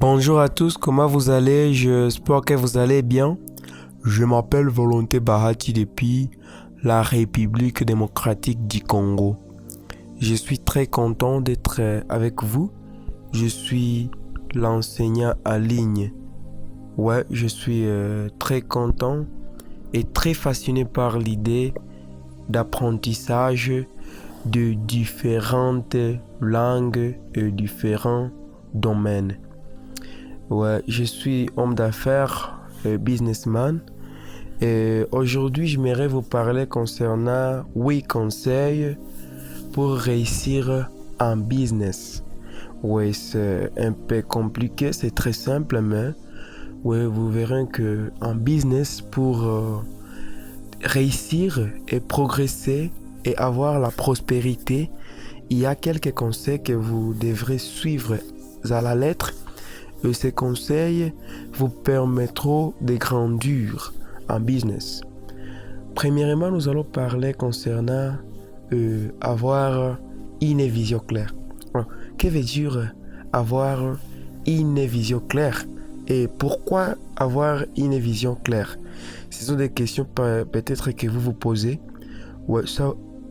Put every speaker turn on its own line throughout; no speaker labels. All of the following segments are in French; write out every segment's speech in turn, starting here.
Bonjour à tous, comment vous allez? J'espère que vous allez bien. Je m'appelle Volonté Bahati depuis la République démocratique du Congo. Je suis très content d'être avec vous. Je suis l'enseignant en ligne. Ouais, je suis très content et très fasciné par l'idée d'apprentissage de différentes langues et différents domaines. Ouais, je suis homme d'affaires, businessman. Et aujourd'hui, j'aimerais vous parler concernant 8 conseils pour réussir en business. Oui, c'est un peu compliqué, c'est très simple, mais ouais, vous verrez que en business, pour réussir et progresser et avoir la prospérité, il y a quelques conseils que vous devrez suivre à la lettre. Et ces conseils vous permettront de grandir en business. Premièrement, nous allons parler concernant avoir une vision claire. Que veut dire avoir une vision claire? Et pourquoi avoir une vision claire? Ce sont des questions peut-être que vous vous posez. Ouais,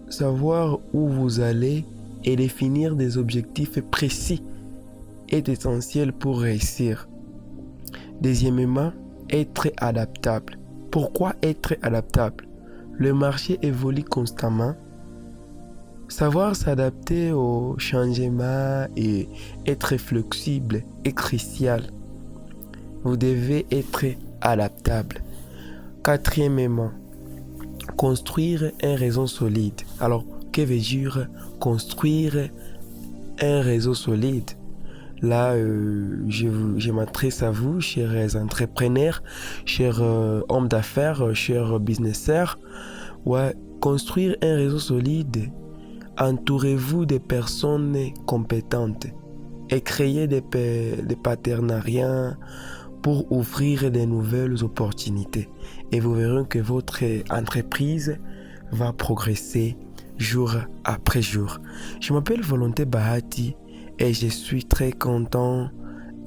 savoir où vous allez et définir des objectifs précis est essentiel pour réussir. Deuxièmement, être adaptable. Pourquoi être adaptable? Le marché évolue constamment. Savoir s'adapter aux changements et être flexible est crucial. Vous devez être adaptable. Quatrièmement, construire un réseau solide. Alors, que veut dire construire un réseau solide? Là, je m'adresse à vous, chers entrepreneurs, chers hommes d'affaires, chers businesseurs. Ouais, construire un réseau solide, entourez-vous de personnes compétentes et créez des partenariats pour ouvrir de nouvelles opportunités. Et vous verrez que votre entreprise va progresser jour après jour. Je m'appelle Volonté Bahati. Et je suis très content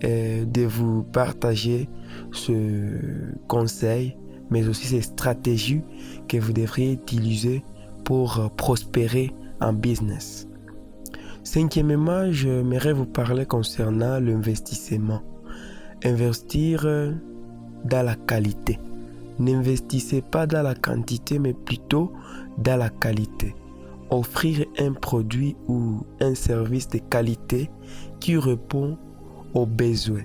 de vous partager ce conseil, mais aussi ces stratégies que vous devriez utiliser pour prospérer en business. Cinquièmement, j'aimerais vous parler concernant l'investissement. Investir dans la qualité. N'investissez pas dans la quantité, mais plutôt dans la qualité. Offrir un produit ou un service de qualité qui répond aux besoins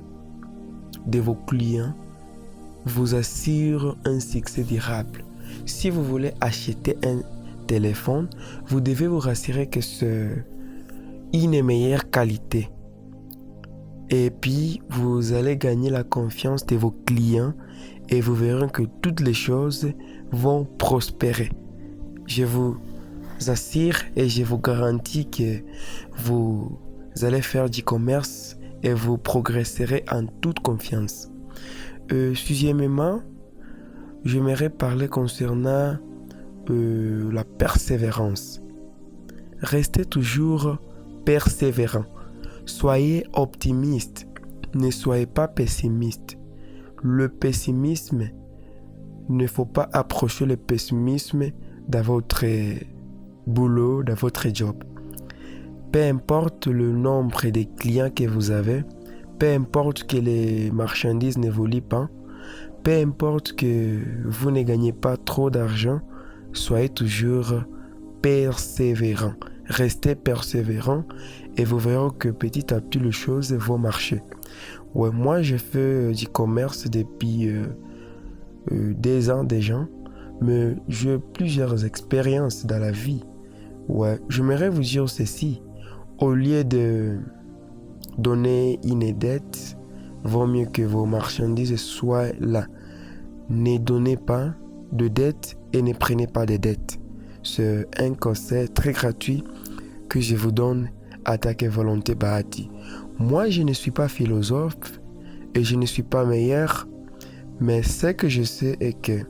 de vos clients vous assure un succès durable. Si vous voulez acheter un téléphone, vous devez vous rassurer que c'est une meilleure qualité. Et puis, vous allez gagner la confiance de vos clients et vous verrez que toutes les choses vont prospérer. Je vous assure et je vous garantis que vous allez faire du commerce et vous progresserez en toute confiance. Sixièmement, j'aimerais parler concernant la persévérance. Restez toujours persévérant. Soyez optimiste. Ne soyez pas pessimiste. Le pessimisme, il ne faut pas approcher le pessimisme dans votre boulot, dans votre job. Peu importe le nombre de clients que vous avez, peu importe que les marchandises n'évoluent pas, peu importe que vous ne gagnez pas trop d'argent, soyez toujours persévérant. Restez persévérant et vous verrez que petit à petit les choses vont marcher. Ouais, moi je fais du commerce depuis 2 ans déjà, mais j'ai plusieurs expériences dans la vie. Ouais, j'aimerais vous dire ceci. Au lieu de donner une dette, vaut mieux que vos marchandises soient là. Ne donnez pas de dette et ne prenez pas de dette. C'est un conseil très gratuit que je vous donne à ta volonté Bahati. Moi, je ne suis pas philosophe et je ne suis pas meilleur, mais ce que je sais est que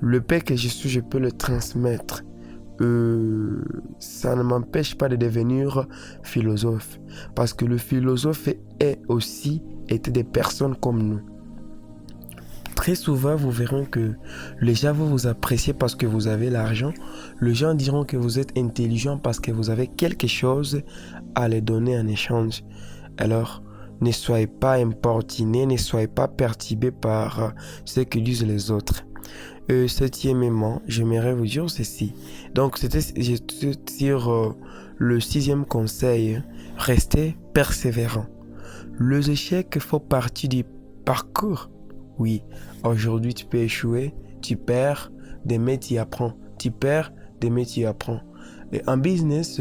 le peu que je suis, je peux le transmettre. Ça ne m'empêche pas de devenir philosophe. Parce que le philosophe est aussi étaient des personnes comme nous. Très souvent, vous verrez que les gens vont vous apprécier parce que vous avez l'argent. Les gens diront que vous êtes intelligent parce que vous avez quelque chose à les donner en échange. Alors, ne soyez pas importunés, ne soyez pas perturbés par ce que disent les autres. Septièmement, j'aimerais vous dire ceci. Donc, c'était sur le 6e conseil. Restez persévérant. Les échecs font partie du parcours. Oui, aujourd'hui tu peux échouer, tu perds, demain tu apprends. Tu perds, demain tu apprends. Et en business,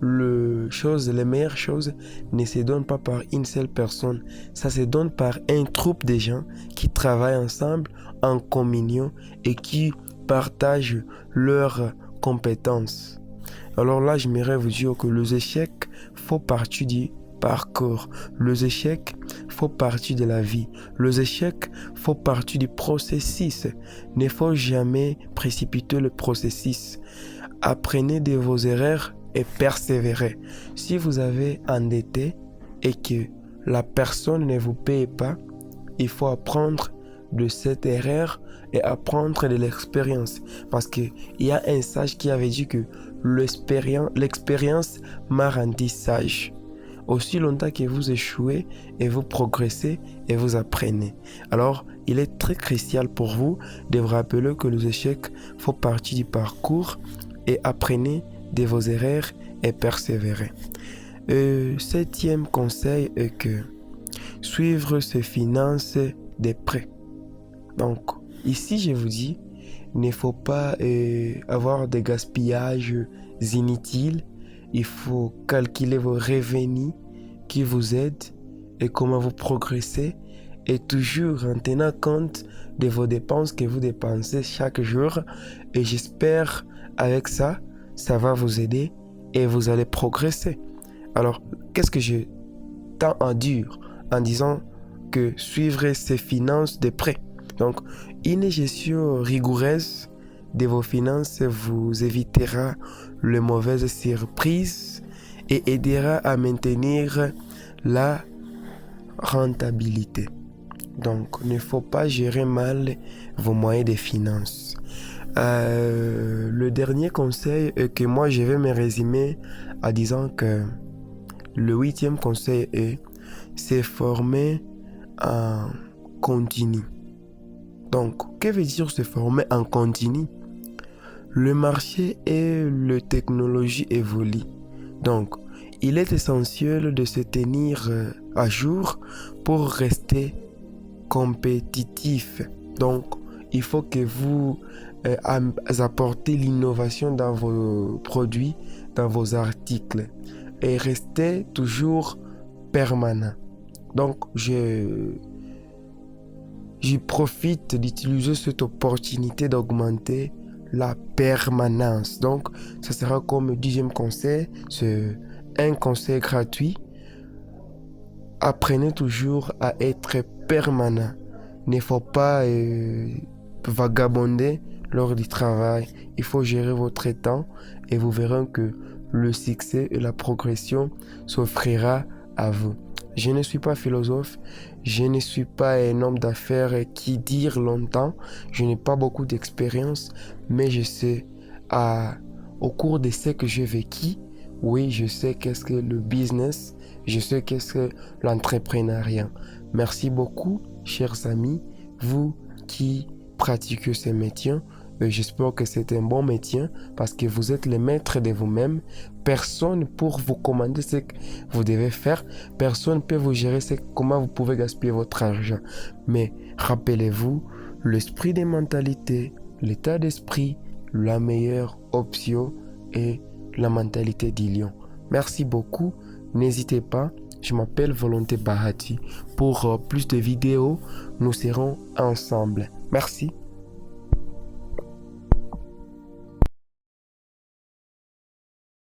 les meilleures choses ne se donnent pas par une seule personne. Ça se donne par un groupe de gens qui travaillent ensemble en communion et qui partagent leurs compétences. Alors là, j'aimerais vous dire que les échecs font partie du parcours. Les échecs font partie de la vie. Les échecs font partie du processus. Il ne faut jamais précipiter le processus. Apprenez de vos erreurs et persévérez. Si vous avez endetté et que la personne ne vous paye pas, il faut apprendre de cette erreur et apprendre de l'expérience. Parce qu'il y a un sage qui avait dit que l'expérience m'a rendu sage. Aussi longtemps que vous échouez et vous progressez et vous apprenez. Alors, il est très crucial pour vous de vous rappeler que les échecs font partie du parcours et apprenez de vos erreurs et persévérez. 7e conseil est que suivre ses finances de près. Donc, ici, je vous dis, il ne faut pas avoir des gaspillages inutiles. Il faut calculer vos revenus qui vous aident et comment vous progressez et toujours en tenant compte de vos dépenses que vous dépensez chaque jour. Et j'espère avec ça, ça va vous aider et vous allez progresser. Alors, qu'est-ce que je tends à dire en disant que suivre ses finances de près? Donc, une gestion rigoureuse de vos finances vous évitera les mauvaises surprises et aidera à maintenir la rentabilité. Donc, il ne faut pas gérer mal vos moyens de finances. Le dernier conseil est que moi, je vais me résumer en disant que le 8e conseil est se former en continu. Donc, que veut dire se former en continu? Le marché et la technologie évoluent. Donc, il est essentiel de se tenir à jour pour rester compétitif. Donc, il faut que vous apportez l'innovation dans vos produits, dans vos articles et restez toujours permanent. Donc, j'y profite d'utiliser cette opportunité d'augmenter la permanence. Donc, ça sera comme le 10e conseil, c'est un conseil gratuit. Apprenez toujours à être permanent. Il ne faut pas vagabonder lors du travail. Il faut gérer votre temps et vous verrez que le succès et la progression s'offrira à vous. Je ne suis pas philosophe, je ne suis pas un homme d'affaires qui dure longtemps, je n'ai pas beaucoup d'expérience, mais je sais, au cours de ce que j'ai vécu, oui, je sais qu'est-ce que le business, je sais qu'est-ce que l'entrepreneuriat. Merci beaucoup, chers amis, vous qui pratiquez ce métier. J'espère que c'est un bon métier parce que vous êtes le maître de vous-même. Personne pour vous commander ce que vous devez faire. Personne peut vous gérer comment vous pouvez gaspiller votre argent. Mais rappelez-vous, l'esprit des mentalités, l'état d'esprit, la meilleure option est la mentalité du lion. Merci beaucoup. N'hésitez pas. Je m'appelle Volonté Bahati. Pour plus de vidéos, nous serons ensemble. Merci.